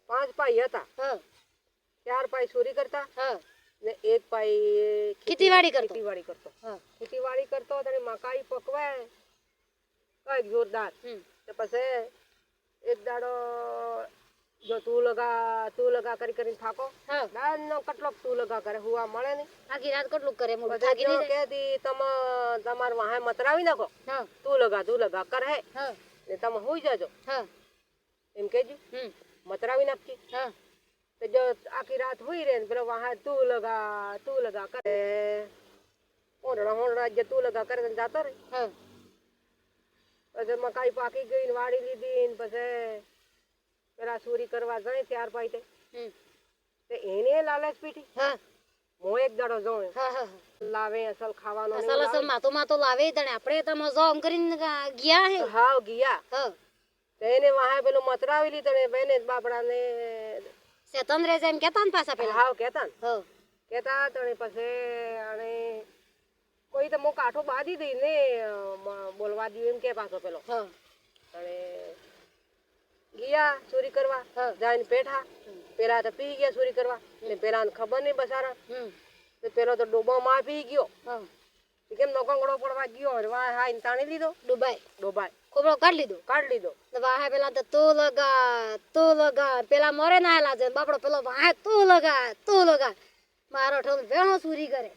5 પાઈ હતા. હા 4 પાઈ ચોરી કરતા હા ને 1 પાઈ ખેતીવાડી કરતો. ખેતીવાડી કરતો. હા ખેતીવાડી કરતો અને મકાઈ પકવે કઈ જોરદાર. તો પછી એક દાડો જો તું લગા કરી કરીને થાકો હા દાનો કટલોક તું લગા કરે હુવા મળે ને આખી રાત કેટલું કરે મોઢું પછી થાકી જો નહીં જાય. કે દી તમાર વાહે મતરાવી નાખો હા તું લગા કર હે હા ને તમે હુઈ જાજો હા એમ કેજો મતરાવી નાખી. હા તો જો આખી રાત હુઈ રે ને પેલો વાહે તું લગા કરે ઓરડા જે તું લગા કરે ને જાતો રે. હા પછી મકાઈ પાકી ગઈ ને વાળી લીધી ને પછી પેલા ચોરી કરવા જાય 4 પાઈ તે એને લાલચ પીઠી. હા હું એક દાડો જોઉં હા હા લાવે અસલ ખાવાનો નહીં અસલ લાવે. અસલ માતો લાવે તને આપણે તો મજો આમ કરીને ગયા હે. હાવ ગયા હા તો એને વાહે પેલું મતરાવી લીધું ને બેને બાપડા ને શેતન રે એમ કેતા ને પાછા પેલા. હાવ કેતા ને હા કેતા તો ને પછી અને કોઈ તો મું કાઠો બાંધી દઈ ને બોલવા દઉં એમ કે પાછો પેલો હા અને ગયા ચોરી કરવા જઈને પેઠા પેલા તો પી ગયા ચોરી કરવા ને પેલા ખબર નહીં બસારા તો પેલો તો ડોબામાં પી ગયો. હા કેમ નોકંગડો પડવા ગયો વાહ હાઈને તાણી લીધો ડોબાય ખોબરો કાઢ લીધો વાહે પેલા તો તું લગા પેલા મોરે ના આલા છે બાપડો પેલો વાહે તું લગા મારો ઠોલ વેણો ચોરી કરે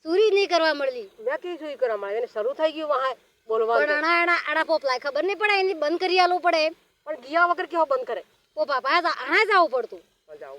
ચોરી નહીં કરવા મળલી. મેં કી ચોરી કરવા મળે એને શરૂ થઈ ગયું વાહે બોલવા પણ આડા પોપલાય ખબર નહીં પડે એની બંધ કરી આલવું પડે પણ ગયા વગર કેવો બંધ કરે પોપા પાસે આણા જ આવવું પડતું. જાઓ